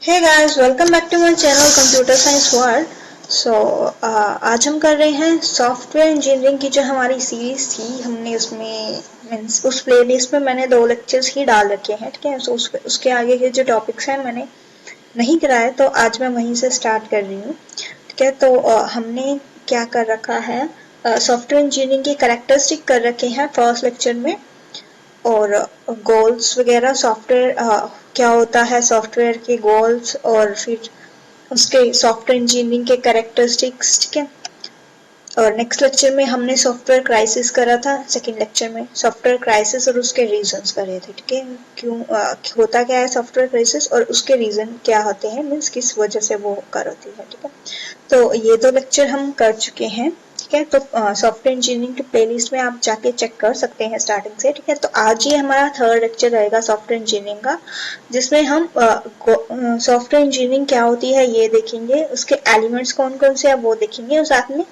Hey guys, welcome back to my channel Computer Science World. आज हम कर रहे हैं सॉफ्टवेयर इंजीनियरिंग की जो हमारी सीरीज थी। हमने उसमें मीन्स उस प्लेलिस्ट में मैंने 2 लेक्चर्स ही डाल रखे हैं, ठीक है। उसके आगे के जो टॉपिक्स हैं मैंने नहीं कराए, तो आज मैं वहीं से स्टार्ट कर रही हूँ, ठीक है। तो हमने क्या कर रखा है, सॉफ्टवेयर इंजीनियरिंग के कैरेक्टरिस्टिक कर रखे हैं फर्स्ट लेक्चर में, और गोल्स वगैरह सॉफ्टवेयर क्या होता है, सॉफ्टवेयर के गोल्स, और फिर उसके सॉफ्टवेयर इंजीनियरिंग के कैरेक्टरिस्टिक्स, ठीक है। और नेक्स्ट लेक्चर में हमने सॉफ्टवेयर क्राइसिस करा था, सेकंड लेक्चर में सॉफ्टवेयर क्राइसिस और उसके रीजंस करे थे, ठीक है। क्यों होता क्या है सॉफ्टवेयर क्राइसिस और उसके रीजन क्या होते हैं, मीन्स किस वजह से वो कर होती है, ठीक है। तो ये 2 लेक्चर हम कर चुके हैं, ठीक है। तो सॉफ्टवेयर इंजीनियरिंग के प्लेलिस्ट में आप जाके चेक कर सकते हैं स्टार्टिंग से, ठीक है। तो आज ये हमारा 3rd लेक्चर रहेगा सॉफ्टवेयर इंजीनियरिंग का, जिसमें हम सॉफ्टवेयर इंजीनियरिंग क्या होती है ये देखेंगे, उसके एलिमेंट्स कौन कौन से हैं वो देखेंगे, और साथ में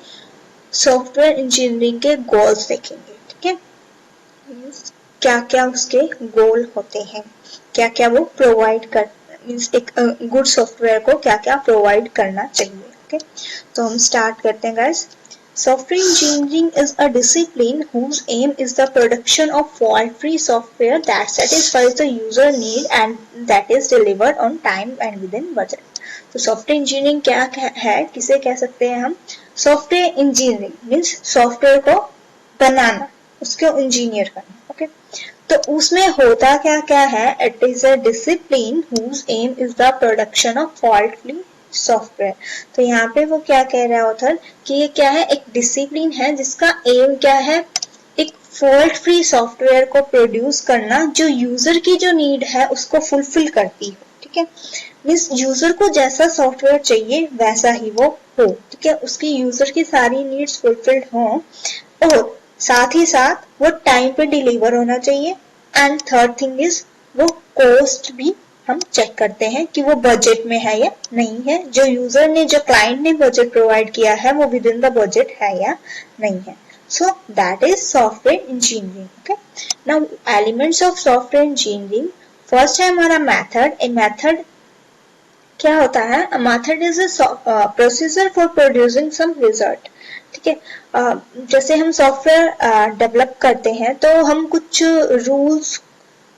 सॉफ्टवेयर इंजीनियरिंग के गोल्स देखेंगे, ठीक है। क्या क्या उसके गोल होते हैं, क्या क्या वो प्रोवाइड कर, मीन्स एक गुड सॉफ्टवेयर को क्या क्या प्रोवाइड करना चाहिए, ओके। तो हम स्टार्ट करते हैं guys. Software engineering is a discipline whose aim is the production of fault-free software that satisfies the user need and that is delivered on time and within budget. तो software engineering क्या है, किसे कह सकते हैं हम, सॉफ्टवेयर इंजीनियरिंग मीन्स सॉफ्टवेयर को बनाना, उसको इंजीनियर करना, ओके। तो उसमें होता क्या क्या है, it is a discipline whose aim is the production of fault free software. तो यहाँ पे वो क्या कह रहा है ऑथर कि ये क्या है, एक डिसिप्लिन है जिसका एम क्या है, एक फॉल्ट फ्री सॉफ्टवेयर को प्रोड्यूस करना जो यूजर की जो नीड है उसको फुलफिल करती हो, ठीक है। मीन्स यूजर को जैसा सॉफ्टवेयर चाहिए वैसा ही वो हो, ठीक है, उसकी यूजर की सारी नीड्स फुलफिल्ड हो, और साथ ही साथ वो टाइम पे डिलीवर होना चाहिए। एंड थर्ड थिंग इज वो कॉस्ट भी हम चेक करते हैं कि वो बजट में है या नहीं है, जो यूजर ने, जो क्लाइंट ने बजट प्रोवाइड किया है वो विद इन द बजट है या नहीं है। So that is software engineering, okay. Now elements of software engineering, first है हमारा मेथड। ए मेथड क्या होता है, a method is a procedure for producing some result, ठीक है। जैसे हम सॉफ्टवेयर डेवलप करते हैं तो हम कुछ रूल्स,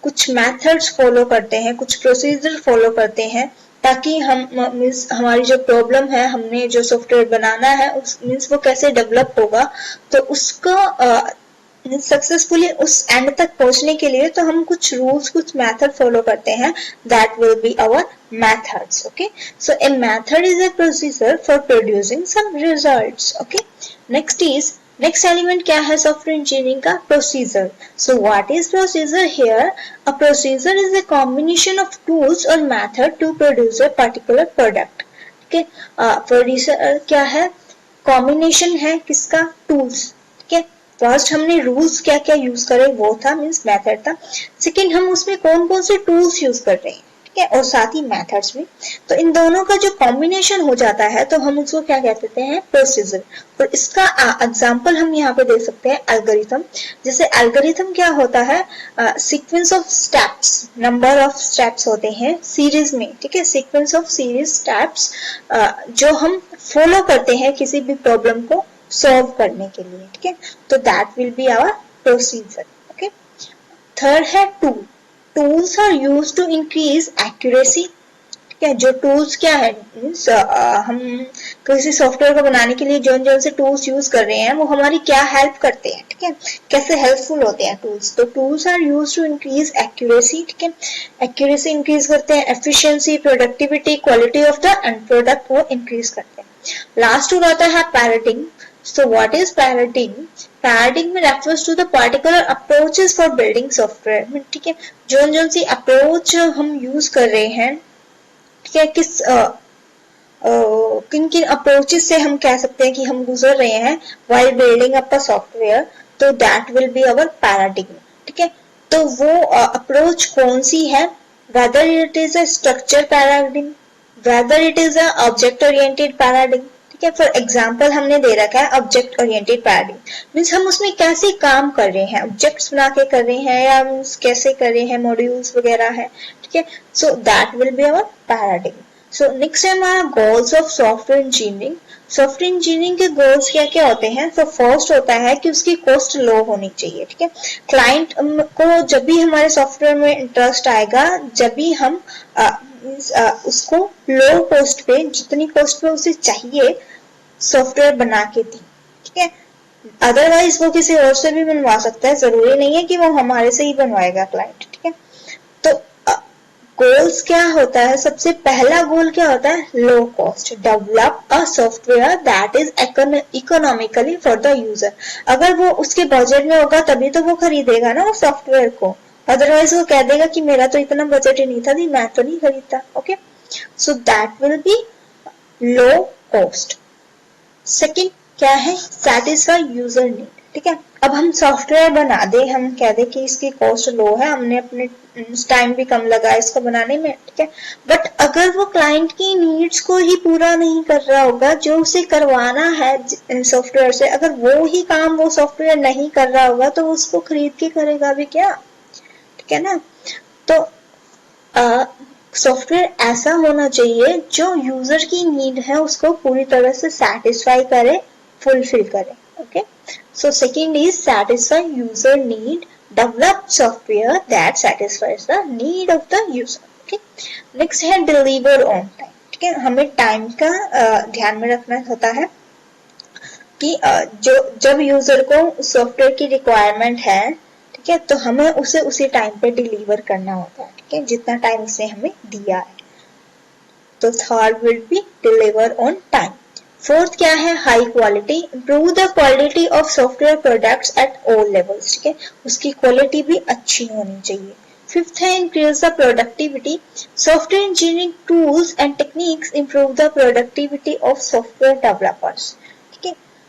कुछ मेथड्स फॉलो करते हैं, कुछ प्रोसीजर फॉलो करते हैं, ताकि हम मीन्स हमारी जो प्रॉब्लम है, हमने जो सॉफ्टवेयर बनाना है उस मीन्स वो कैसे डेवलप होगा, तो उसको सक्सेसफुली उस एंड तक पहुंचने के लिए तो हम कुछ रूल्स, कुछ मेथड फॉलो करते हैं, that will be our methods, okay. So a method is a procedure for producing some results, okay. Next element क्या है सॉफ्टवेयर इंजीनियरिंग का, procedure. So what is procedure here? A procedure is a combination of tools or method to produce a particular product, ठीक है। Producer क्या है, combination है किसका, tools, ठीक है। फर्स्ट हमने रूल्स क्या क्या यूज करे वो था, मीन्स मेथड था। सेकेंड हम उसमें कौन कौन से टूल्स यूज कर रहे हैं, ठीक है, और साथ ही मेथड्स भी। तो इन दोनों का जो कॉम्बिनेशन हो जाता है तो हम उसको क्या कहते हैं, प्रोसीजर। और इसका एग्जांपल हम यहाँ पे दे सकते हैं एल्गोरिथम। जैसे एल्गोरिथम क्या होता है, sequence of steps, number of steps होते हैं सीरीज में, ठीक है, सीक्वेंस ऑफ सीरीज स्टेप्स जो हम फॉलो करते हैं किसी भी प्रॉब्लम को सॉल्व करने के लिए, ठीक है। तो that will be our procedure, okay. Third है tool. Tools are used to increase accuracy, ठीक है। जो टूल्स क्या है, मीन्स हम किसी सॉफ्टवेयर को बनाने के लिए जो से टूल्स यूज कर रहे हैं वो हमारी क्या हेल्प करते हैं, ठीक है, कैसे हेल्पफुल होते हैं टूल्स। तो tools are used to increase accuracy, ठीक है, एक्यूरेसी इंक्रीज करते हैं, efficiency, productivity, quality of the end product वो इंक्रीज करते हैं। लास्ट टूल आता है paradigm. So what is paradigm? Paradigm refers to the particular approaches for building software, ठीक है। जो सी अप्रोच हम यूज कर रहे हैं, ठीक है, किन किन अप्रोचेस से हम कह सकते हैं कि हम गुजर रहे हैं while building up a software, तो that will be our paradigm, ठीक है। तो वो अप्रोच कौन सी है, whether it is a structure paradigm, whether it is a object oriented paradigm, ठीक है। फॉर एग्जाम्पल हमने दे रखा है ऑब्जेक्ट ओरिएंटेड पैराडिग्म, मीन्स हम उसमें कैसे काम कर रहे हैं, ऑब्जेक्ट्स बना के कर रहे हैं या मीन्स कैसे कर रहे हैं, मॉड्यूल्स वगैरह है, ठीक ठीक है. So that will be our paradigm. So next है हमारा goals of software engineering. Software engineering के गोल्स क्या क्या होते हैं. तो फर्स्ट होता है कि उसकी कॉस्ट लो होनी चाहिए. ठीक है. क्लाइंट को जब भी हमारे सॉफ्टवेयर में इंटरेस्ट आएगा, जब भी हम उसको लो कॉस्ट पे, जितनी कॉस्ट पे उसे चाहिए सॉफ्टवेयर बना के दी. ठीक है. अदरवाइज वो किसी और से भी बनवा सकता है, जरूरी नहीं है कि वो हमारे से ही बनवाएगा क्लाइंट. ठीक है. तो गोल्स क्या होता है. सबसे पहला गोल क्या होता है. Low cost. Develop a software that is economically for the user. अगर वो उसके बजट में होगा तभी तो वो खरीदेगा ना उस सॉफ्टवेयर को. अदरवाइज वो कह देगा कि मेरा तो इतना बजट ही नहीं था, मैं तो नहीं खरीदता. Okay. So that will B low cost. Second क्या है. Satisfy user need. ठीक है. अब हम सॉफ्टवेयर बना दे, हम कह दे कि इसकी कॉस्ट लो है, हमने अपने टाइम भी कम लगाया इसको बनाने में. ठीक है. बट अगर वो क्लाइंट की नीड्स को ही पूरा नहीं कर रहा होगा जो उसे करवाना है सॉफ्टवेयर से, अगर वो ही काम वो सॉफ्टवेयर नहीं कर रहा होगा तो उसको खरीद के करेगा भी क्या. ठीक है ना. तो सॉफ्टवेयर ऐसा होना चाहिए जो यूजर की नीड है उसको पूरी तरह से सेटिस्फाई करे, फुलफिल करे. Okay. So second is satisfy user need. Develop software that satisfies the need of the user. Okay. Next है डिलीवर ऑन टाइम. ठीक है. हमें टाइम का ध्यान में रखना होता है कि जब यूजर को सॉफ्टवेयर की रिक्वायरमेंट है, ठीक है, तो हमें उसे उसी टाइम पे डिलीवर करना होता है. ठीक है. जितना टाइम उसने हमें दिया है. तो third will be deliver on time. Fourth क्या है. High quality. Improve the quality of software products at all levels. ठीक है. उसकी क्वालिटी भी अच्छी होनी चाहिए. फिफ्थ है increase the productivity. Software engineering tools and techniques improve the productivity of software developers.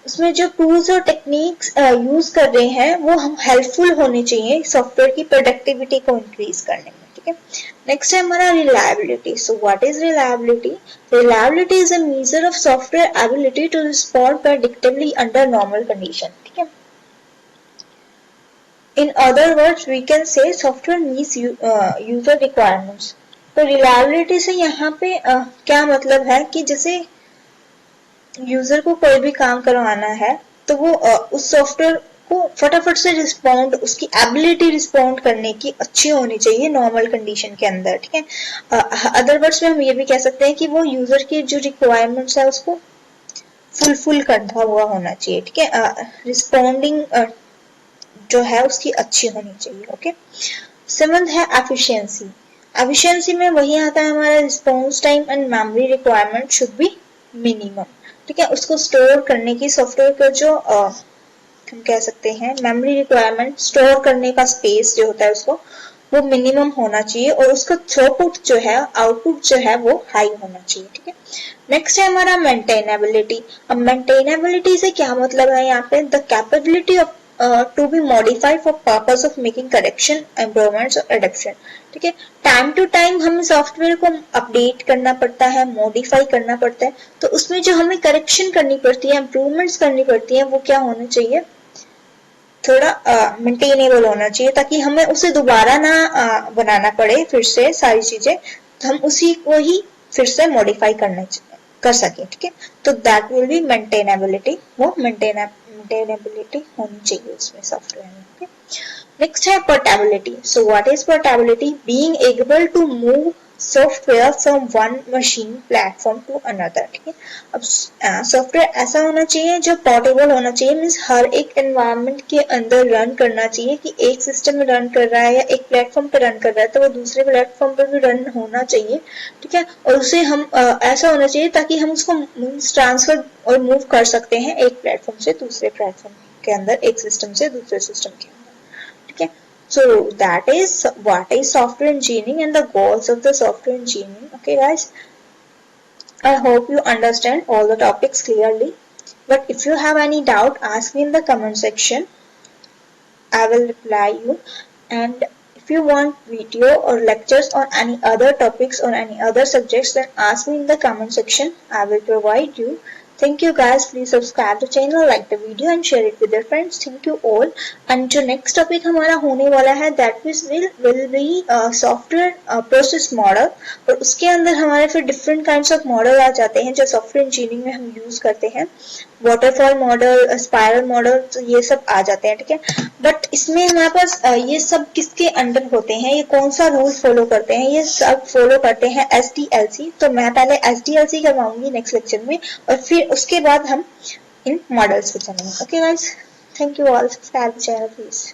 उसमें जो टूल्स और टेक्निक्स यूज कर रहे हैं वो हम हेल्पफुल होने चाहिए सॉफ्टवेयर की प्रोडक्टिविटी को इंक्रीज करने में. ठीक है. नेक्स्ट है हमारा reliability. So what is reliability. Reliability is a measure of software ability to respond predictively under normal condition. ठीक है. In other words we can say software meets user requirements. तो रिलायबिलिटी से यहाँ पे क्या मतलब है कि जैसे यूजर को कोई भी काम करवाना है तो वो उस सॉफ्टवेयर को फटाफट से रिस्पॉन्ड, उसकी एबिलिटी रिस्पॉन्ड करने की अच्छी होनी चाहिए नॉर्मल कंडीशन के अंदर. ठीक है. अदर वर्ड्स में हम ये भी कह सकते हैं कि वो यूजर की जो रिक्वायरमेंट्स है उसको फुलफिल करता हुआ होना चाहिए. ठीक है. रिस्पॉन्डिंग जो है उसकी अच्छी होनी चाहिए. ओके. सेवंथ है एफिशिएंसी. एफिशिएंसी में वही आता है हमारा response time and memory requirement should be minimum. ठीक है. उसको स्टोर करने की सॉफ्टवेयर का जो हम कह सकते हैं मेमोरी रिक्वायरमेंट, स्टोर करने का स्पेस जो होता है उसको वो मिनिमम होना चाहिए और उसका थ्रूपुट जो है, आउटपुट जो है वो हाई होना चाहिए. ठीक है. नेक्स्ट है हमारा मेंटेनेबिलिटी. अब मेंटेनेबिलिटी से क्या मतलब है यहाँ पे. The capability of to be modified for purpose of making correction, improvements और एडप्शन. ठीक है. टाइम टू टाइम हमें सॉफ्टवेयर को अपडेट करना पड़ता है, मॉडिफाई करना पड़ता है. तो उसमें जो हमें करेक्शन करनी पड़ती है, इम्प्रूवमेंट्स करनी पड़ती है, वो क्या होना चाहिए. थोड़ा मेंटेनेबल होना चाहिए ताकि हमें उसे दोबारा ना बनाना पड़े फिर से सारी चीजें, तो हम उसी को ही फिर से मॉडिफाई कर सके. ठीक है. तो दैट विल बी मेंटेनेबिलिटी. वो मेंटेनेबिलिटी होनी चाहिए उसमें सॉफ्टवेयर में. okay? Next है portability. So what is portability? Being able to move software from one machine platform to another. ठीक है. अब सॉफ्टवेयर ऐसा होना चाहिए जो पोर्टेबल होना चाहिए. मीन्स हर एक एनवायरनमेंट के अंदर रन करना चाहिए कि एक सिस्टम में रन कर रहा है या एक प्लेटफॉर्म पे रन कर रहा है तो वो दूसरे प्लेटफॉर्म पे भी रन होना चाहिए. ठीक है. और उसे हम ऐसा होना चाहिए ताकि हम उसको ट्रांसफर और मूव कर सकते हैं एक प्लेटफॉर्म से दूसरे प्लेटफॉर्म के अंदर, एक सिस्टम से दूसरे सिस्टम के अंदर. Okay. So that is what is software engineering and the goals of the software engineering. Okay guys, I hope you understand all the topics clearly, but if you have any doubt ask me in the comment section. I will reply you, and if you want video or lectures on any other topics or any other subjects then ask me in the comment section. I will provide you. Thank you guys. Please subscribe the channel, like the video and share it with your friends. Thank you all. And जो next topic हमारा होने वाला है that will be software process model. और उसके अंदर हमारे फिर different kinds of model आ जाते हैं जो software engineering में हम use करते हैं. Waterfall model, spiral model, तो ये सब आ जाते हैं, ठीक है. बट इसमें हमारे पास ये सब किसके अंडर होते हैं, ये कौन सा रूल फॉलो करते हैं, ये सब फॉलो करते हैं SDLC. तो मैं पहले SDLC करवाऊंगी नेक्स्ट लेक्चर में और फिर उसके बाद हम इन मॉडल्स पे चलेंगे. Okay guys, thank you all. Subscribe channel please.